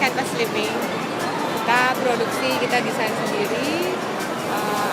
Canvas Living. Kita produksi, kita desain sendiri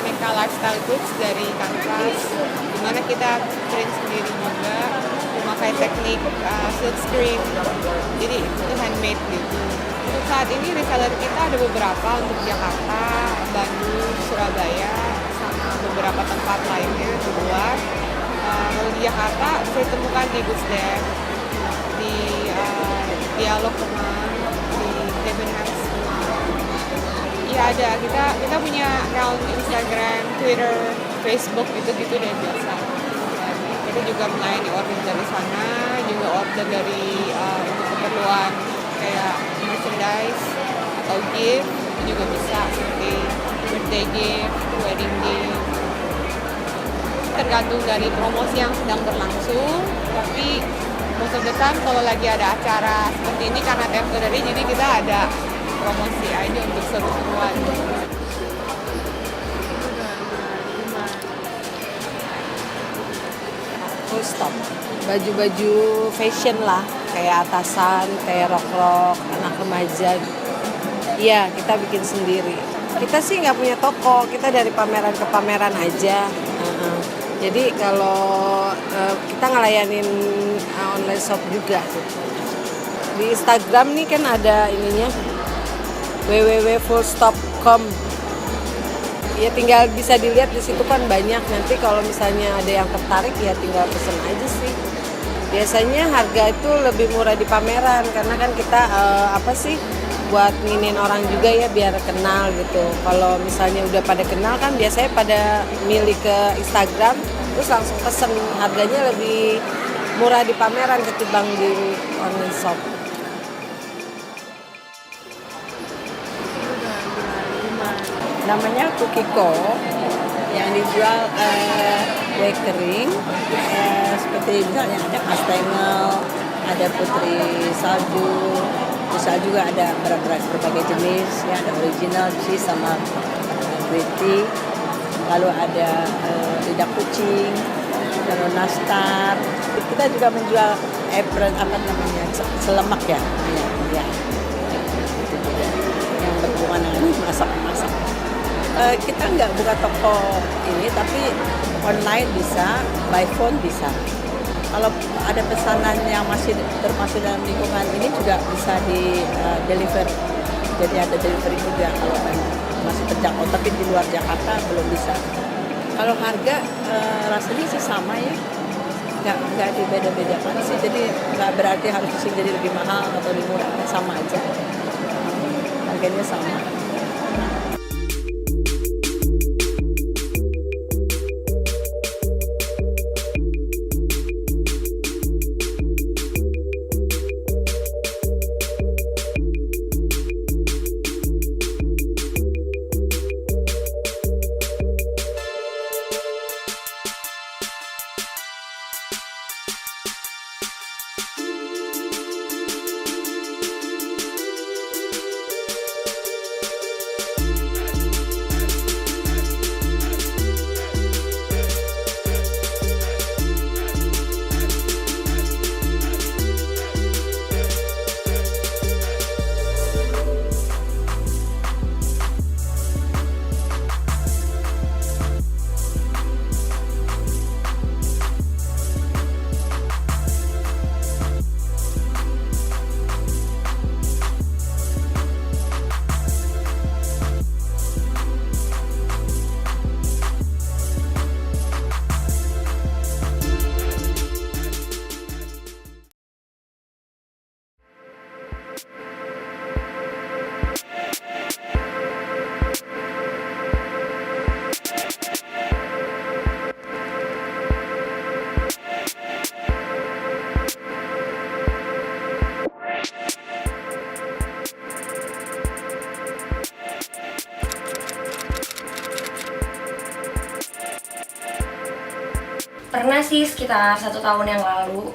aneka lifestyle goods dari kanvas, dimana kita print sendiri juga, memakai teknik silk screen, jadi itu handmade gitu. Untuk saat ini reseller kita ada beberapa untuk Jakarta, Bandung, Surabaya, sama beberapa tempat lainnya di luar. Kalau di Jakarta saya temukan di Gusdep, di Dialog Teman, di Debenhams. Iya ada, kita punya account Instagram, Twitter, Facebook gitu-gitu deh biasa. Kita juga melayani order dari sana, juga order dari untuk keperluan kayak merchandise atau gift itu juga bisa, seperti birthday gift, wedding gift. Tergantung dari promosi yang sedang berlangsung, tapi most of the time kalau lagi ada acara seperti ini karena temporary, jadi kita ada promosi aja untuk seru-seruan. Full stop. Baju-baju fashion lah, kayak atasan, kayak rok-rok, anak remaja. Iya, kita bikin sendiri. Kita sih nggak punya toko, kita dari pameran ke pameran aja. Jadi kalau kita ngelayanin online shop juga. Di Instagram nih kan ada ininya, www.fullstop.com. Ya tinggal bisa dilihat di situ kan banyak. Nanti kalau misalnya ada yang tertarik ya tinggal pesen aja sih. Biasanya harga itu lebih murah di pameran karena kan kita buat nginin orang juga ya biar kenal gitu. Kalau misalnya udah pada kenal kan biasanya pada milih ke Instagram terus langsung pesen, harganya lebih murah di pameran ketimbang di online shop. Namanya Kukiko, yang dijual kue kering seperti misalnya ada kastengel, ada putri salju, salju juga ada berbagai jenis, ya ada original cheese sama green tea, lalu ada lidah kucing, lalu nastar. Kita juga menjual apron selemak ya, itu juga yang berhubungan dengan masak-masak. Kita nggak buka toko ini, tapi online bisa, by phone bisa. Kalau ada pesanan yang masih termasuk dalam lingkungan ini juga bisa di deliver. Jadi ada delivery juga kalau masih terjangkau, tapi di luar Jakarta belum bisa. Kalau harga rasanya sih sama ya, nggak dibeda-bedakan sih. Jadi nggak berarti harus jadi lebih mahal atau lebih murah, sama aja. Harganya sama. Pernah sih sekitar 1 tahun yang lalu.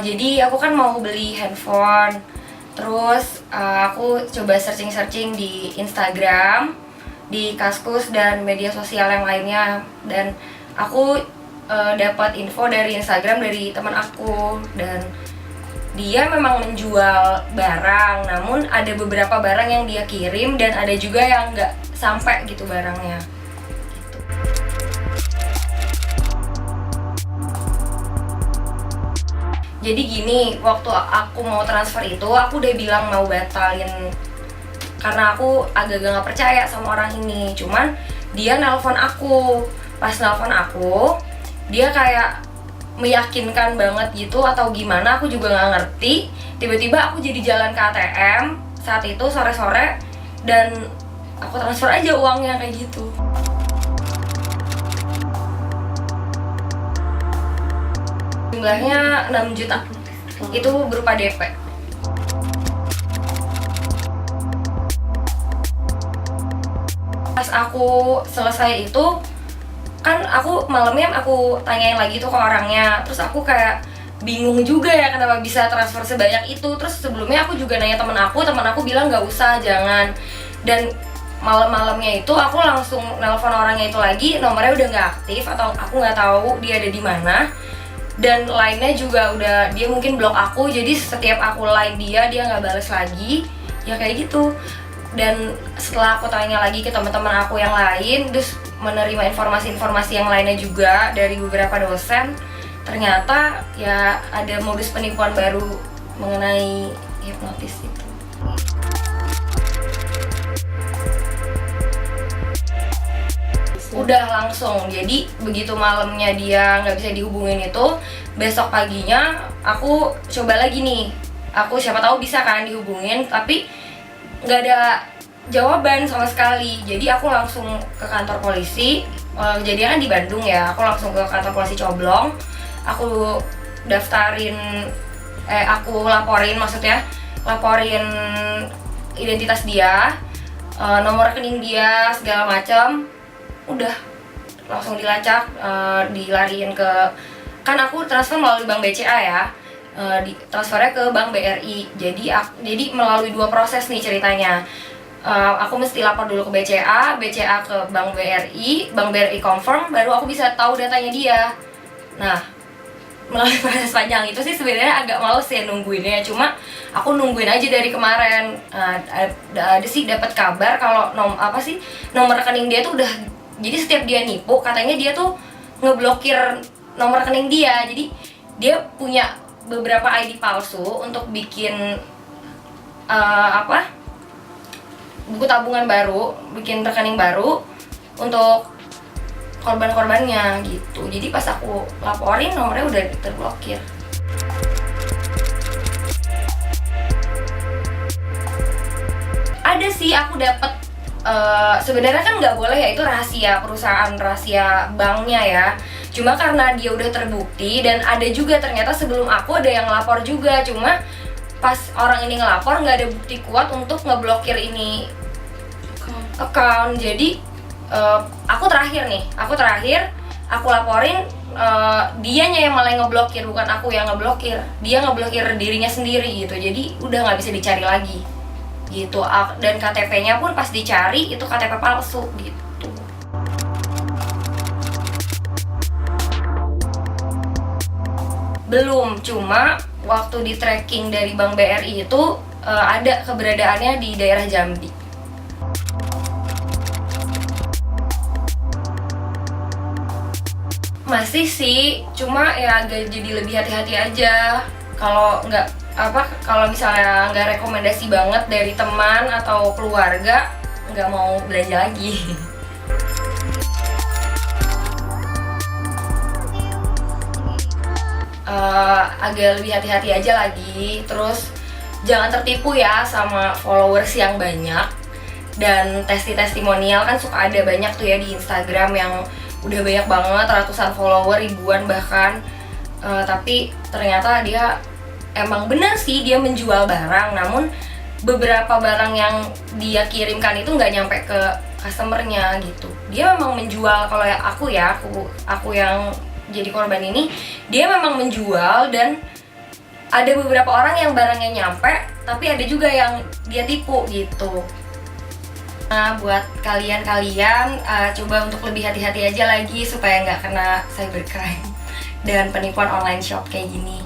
Jadi aku kan mau beli handphone, terus aku coba searching di Instagram, di Kaskus dan media sosial yang lainnya, dan aku dapat info dari Instagram dari teman aku, dan dia memang menjual barang, namun ada beberapa barang yang dia kirim dan ada juga yang nggak sampai gitu barangnya. Gitu. Jadi gini, waktu aku mau transfer itu aku udah bilang mau batalin karena aku agak gak percaya sama orang ini. Cuman dia nelpon aku, pas nelpon aku dia kayak meyakinkan banget gitu atau gimana, aku juga nggak ngerti. Tiba-tiba aku jadi jalan ke ATM saat itu sore-sore dan aku transfer aja uangnya kayak gitu. Jumlahnya 6 juta, itu berupa DP. Pas aku selesai itu kan aku malamnya aku tanyain lagi tuh ke orangnya, terus aku kayak bingung juga ya kenapa bisa transfer sebanyak itu. Terus sebelumnya aku juga nanya teman aku bilang nggak usah, jangan. Dan malam-malamnya itu aku langsung nelpon orangnya itu lagi, nomornya udah nggak aktif atau aku nggak tahu dia ada di mana. Dan lainnya juga udah, dia mungkin blok aku, jadi setiap aku line dia nggak bales lagi, ya kayak gitu. Dan setelah aku tanya lagi ke teman-teman aku yang lain, terus menerima informasi-informasi yang lainnya juga dari beberapa dosen, ternyata ya ada modus penipuan baru mengenai hipnotis itu. Udah langsung, jadi begitu malamnya dia nggak bisa dihubungin itu, besok paginya aku coba lagi nih, aku siapa tahu bisa kan dihubungin, tapi nggak ada jawaban sama sekali. Jadi aku langsung ke kantor polisi, jadinya kan di Bandung ya, aku langsung ke kantor polisi Coblong, aku daftarin, aku laporin identitas dia, nomor rekening dia, segala macam. Udah langsung dilacak, dilariin ke, kan aku transfer melalui Bank BCA ya, transfernya ke Bank BRI. Jadi melalui 2 proses nih ceritanya. Aku mesti lapor dulu ke BCA ke Bank BRI confirm, baru aku bisa tahu datanya dia. Nah, melalui proses panjang itu sih sebenarnya agak males ya nungguinnya, cuma aku nungguin aja dari kemarin. Ada sih dapat kabar kalau nomor rekening dia tuh udah, jadi setiap dia nipu katanya dia tuh ngeblokir nomor rekening dia. Jadi dia punya beberapa ID palsu untuk bikin buku tabungan baru, bikin rekening baru untuk korban-korbannya gitu. Jadi pas aku laporin, nomornya udah terblokir. Ada sih aku dapet, sebenarnya kan nggak boleh ya, itu rahasia perusahaan, rahasia banknya ya. Cuma karena dia udah terbukti, dan ada juga ternyata sebelum aku ada yang ngelapor juga, cuma pas orang ini ngelapor nggak ada bukti kuat untuk ngeblokir ini account. Jadi aku terakhir aku laporin, dianya yang malah ngeblokir, bukan aku yang ngeblokir. Dia ngeblokir dirinya sendiri gitu, jadi udah nggak bisa dicari lagi gitu. Dan KTP-nya pun pas dicari itu KTP palsu gitu. Belum, cuma waktu di tracking dari Bank BRI itu ada keberadaannya di daerah Jambi. Masih sih, cuma ya agak jadi lebih hati-hati aja. Kalau misalnya nggak rekomendasi banget dari teman atau keluarga, nggak mau belanja lagi. Agak lebih hati-hati aja lagi. Terus jangan tertipu ya sama followers yang banyak, dan testimonial kan suka ada banyak tuh ya di Instagram yang udah banyak banget, ratusan follower, ribuan bahkan, tapi ternyata dia emang bener sih dia menjual barang, namun beberapa barang yang dia kirimkan itu nggak nyampe ke customernya gitu. Dia memang menjual, kalau aku yang jadi korban ini, dia memang menjual, dan ada beberapa orang yang barangnya nyampe, tapi ada juga yang dia tipu gitu. Nah, buat kalian-kalian coba untuk lebih hati-hati aja lagi supaya nggak kena cybercrime dan penipuan online shop kayak gini.